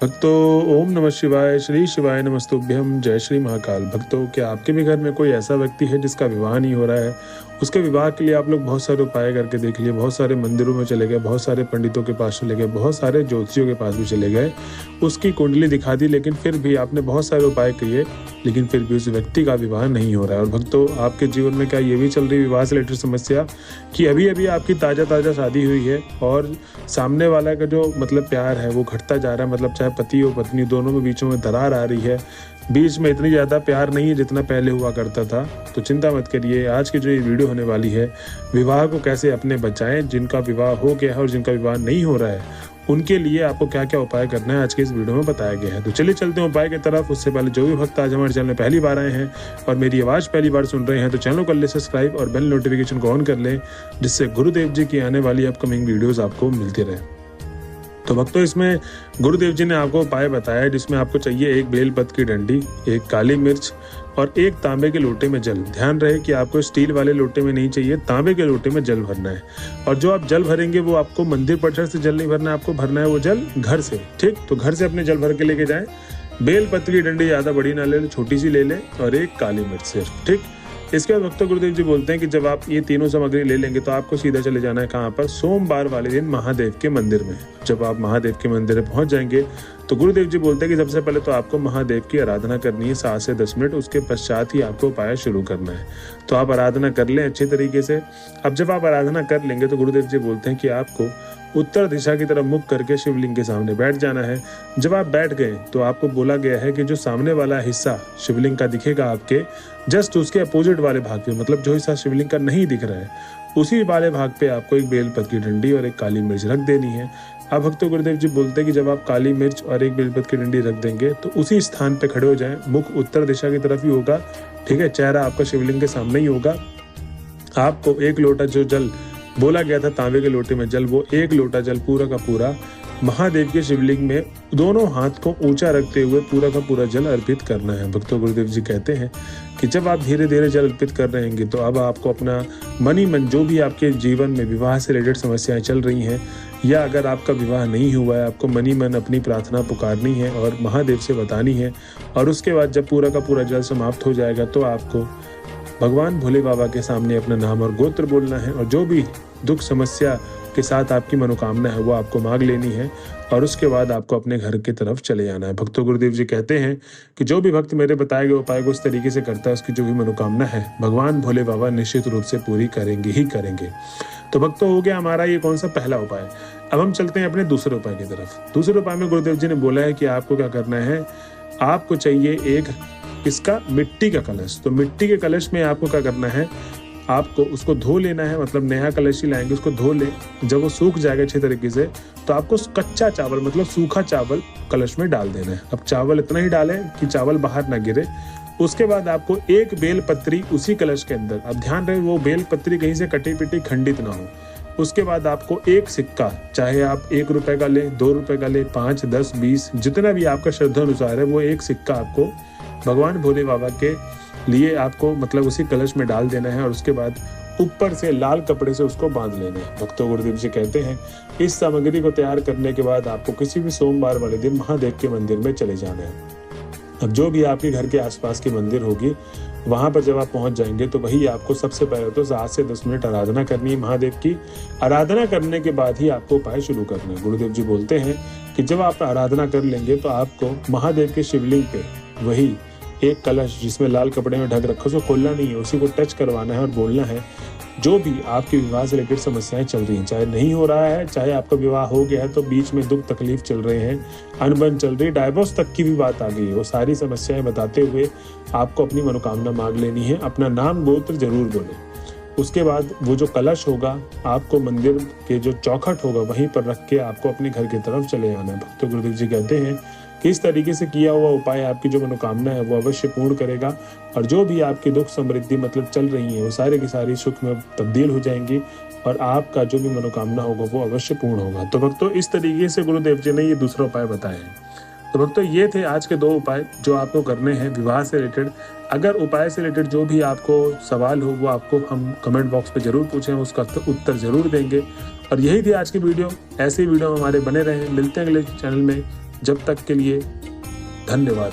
भक्तों, ओम नमः शिवाय, श्री शिवाय नमस्तुभ्यम, जय श्री महाकाल। भक्तों, क्या आपके भी घर में कोई ऐसा व्यक्ति है जिसका विवाह नहीं हो रहा है? उसके विवाह के लिए आप लोग बहुत सारे उपाय करके देख लिए, बहुत सारे मंदिरों में चले गए, बहुत सारे पंडितों के पास चले गए, बहुत सारे ज्योतिषियों के पास भी चले गए, उसकी कुंडली दिखा दी, लेकिन फिर भी आपने बहुत सारे उपाय किए, लेकिन फिर भी उस व्यक्ति का विवाह नहीं हो रहा है। और भक्तों, आपके जीवन में क्या ये भी चल रही विवाह से रिलेटेड समस्या कि अभी अभी आपकी ताज़ा शादी हुई है और सामने वाला का जो मतलब प्यार है वो घटता जा रहा है, मतलब चाहे पति हो पत्नी दोनों में बीचों में दरार आ रही है, बीच में इतनी ज़्यादा प्यार नहीं है जितना पहले हुआ करता था। तो चिंता मत करिए, आज की जो ये वीडियो होने वाली है, विवाह को कैसे अपने बचाएं, जिनका विवाह हो गया है और जिनका विवाह नहीं हो रहा है उनके लिए आपको क्या क्या उपाय करना है आज के इस वीडियो में बताया गया है। तो चलिए चलते हैं उपाय की तरफ। उससे पहले जो भी भक्त आज हमारे चैनल में पहली बार आए हैं और मेरी आवाज़ पहली बार सुन रहे हैं तो चैनल को कर ले सब्सक्राइब और बेल नोटिफिकेशन को ऑन कर लें, जिससे गुरुदेव जी की आने वाली अपकमिंग वीडियोज़ आपको मिलती रहे। तो भक्तों, इसमें गुरुदेव जी ने आपको उपाय बताया है, जिसमें आपको चाहिए एक बेलपत्र की डंडी, एक काली मिर्च और एक तांबे के लोटे में जल। ध्यान रहे कि आपको स्टील वाले लोटे में नहीं चाहिए, तांबे के लोटे में जल भरना है। और जो आप जल भरेंगे वो आपको मंदिर परिसर से जल नहीं भरना है, आपको भरना है वो जल घर से। ठीक, तो घर से अपने जल भर के लेके जाएं। बेलपत्र की डंडी ज़्यादा बड़ी ना ले, छोटी सी ले लें और एक काली मिर्च सिर्फ। ठीक, इसके बाद भक्तों गुरुदेव जी बोलते हैं कि जब आप ये तीनों सामग्री ले लेंगे तो आपको सीधा चले जाना है कहाँ पर? सोमवार वाले दिन महादेव के मंदिर में। जब आप महादेव के मंदिर में पहुंच जाएंगे तो गुरुदेव जी बोलते हैं कि सबसे पहले तो आपको महादेव की आराधना करनी है 7 से 10 मिनट, उसके पश्चात ही आपको उपाय शुरू करना है। तो आप आराधना कर लें अच्छे तरीके से। अब जब आप आराधना कर लेंगे तो गुरुदेव जी बोलते हैं कि आपको उत्तर दिशा की तरफ मुख करके शिवलिंग के सामने बैठ जाना है। जब आप बैठ गए तो आपको बोला गया है कि जो सामने वाला हिस्सा शिवलिंग का दिखेगा आपके जस्ट उसके अपोजिट वाले भाग पे, मतलब जो हिस्सा शिवलिंग का नहीं दिख रहा है उसी वाले भाग पे आपको एक बेलपत्र की डंडी और एक काली मिर्च रख देनी है। अब भक्तों गुरुदेव जी बोलते हैं कि जब आप काली मिर्च और एक बेलपत्र की डंडी रख देंगे तो उसी स्थान पे खड़े हो जाएं, मुख उत्तर दिशा की तरफ ही होगा। ठीक है, चेहरा आपका शिवलिंग के सामने ही होगा। आपको एक लोटा जो जल बोला गया था तांबे के लोटे में जल, वो एक लोटा जल पूरा का पूरा महादेव के शिवलिंग में दोनों हाथ को ऊंचा रखते हुए पूरा का पूरा जल अर्पित करना है। भक्तों गुरुदेव जी कहते हैं कि जब आप धीरे धीरे जल अर्पित कर रहे हैं तो अब आपको अपना मन ही मन जो भी आपके जीवन में विवाह से रिलेटेड समस्याएं चल रही हैं, या अगर आपका विवाह नहीं हुआ है, आपको मन ही मन अपनी प्रार्थना पुकारनी है और महादेव से बतानी है। और उसके बाद जब पूरा का पूरा जल समाप्त हो जाएगा तो आपको भगवान भोले बाबा के सामने अपना नाम और गोत्र बोलना है और जो भी दुख समस्या के साथ आपकी मनोकामना है वो आपको मांग लेनी है और उसके बाद आपको अपने घर की तरफ चले जाना है। भक्तों गुरुदेव जी कहते हैं कि जो भी भक्त मेरे बताए गए उपाय को उस तरीके से करता है, उसकी जो भी मनोकामना है भगवान भोले बाबा निश्चित रूप से पूरी करेंगे ही करेंगे। तो भक्तों, हो गया हमारा ये कौन सा पहला उपाय। अब हम चलते हैं अपने दूसरे उपाय की तरफ। दूसरे उपाय में गुरुदेव जी ने बोला है कि आपको क्या करना है, आपको चाहिए एक इसका मिट्टी का कलश। तो मिट्टी के कलश में आपको क्या करना है, आपको उसको धो लेना है, मतलब नया कलश ही लाएंगे, उसको धो लें। जब वो सूख जाएगा अच्छे तरीके से तो आपको कच्चा चावल मतलब सूखा चावल कलश में डाल देना है। अब चावल इतना ही डालें कि चावल बाहर ना गिरे। उसके बाद आपको एक बेलपत्री उसी कलश के अंदर, अब ध्यान रहे वो बेलपत्री कहीं से कटी पिटी खंडित ना हो। उसके बाद आपको एक सिक्का, चाहे आप 1 रुपए का ले, 2 रुपए का ले, 5, 10, 20 जितना भी आपका श्रद्धा अनुसार है, वो एक सिक्का आपको भगवान भोले बाबा के लिए आपको मतलब उसी कलश में डाल देना है और उसके बाद ऊपर से लाल कपड़े से उसको बांध लेना है। भक्तों गुरुदेव जी कहते हैं इस सामग्री को तैयार करने के बाद आपको किसी भी सोमवार वाले दिन महादेव के मंदिर में चले जाना है। अब जो भी आपके घर के आसपास की मंदिर होगी वहां पर जब आप पहुंच जाएंगे तो वही आपको सबसे पहले तो 7 से 10 मिनट आराधना करनी है महादेव की। आराधना करने के बाद ही आपको उपाय शुरू करना है। गुरुदेव जी बोलते हैं कि जब आप आराधना कर लेंगे तो आपको महादेव के शिवलिंग पे वही एक कलश जिसमें लाल कपड़े में ढक रखा, उसको खोलना नहीं है, उसी को टच करवाना है और बोलना है जो भी आपके विवाह से रिलेटेड समस्याएं चल रही हैं, चाहे नहीं हो रहा है, चाहे आपका विवाह हो गया है तो बीच में दुख तकलीफ चल रहे हैं, अनबन चल रही, डाइवोर्स तक की भी बात आ गई है, वो सारी समस्याएं बताते हुए आपको अपनी मनोकामना मांग लेनी है। अपना नाम गोत्र जरूर बोले। उसके बाद वो जो कलश होगा आपको मंदिर के जो चौखट होगा वहीं पर रख के आपको अपने घर की तरफ चले जाना है। भक्तों गुरुदेव जी कहते हैं कि इस तरीके से किया हुआ उपाय आपकी जो मनोकामना है वो अवश्य पूर्ण करेगा और जो भी आपकी दुख समृद्धि मतलब चल रही है वो सारे की सारी सुख में तब्दील हो जाएंगी और आपका जो भी मनोकामना होगा वो अवश्य पूर्ण होगा। तो भक्तों, इस तरीके से गुरुदेव जी ने ये दूसरा उपाय बताया है। तो भक्तों, ये थे आज के 2 उपाय जो आपको करने हैं विवाह से रिलेटेड। अगर उपाय से रिलेटेड जो भी आपको सवाल हो वो आपको हम कमेंट बॉक्स पे जरूर पूछें, उसका उत्तर जरूर देंगे। और यही थी आज की वीडियो। ऐसे वीडियो हमारे बने रहें। मिलते हैं अगले चैनल में। जब तक के लिए धन्यवाद।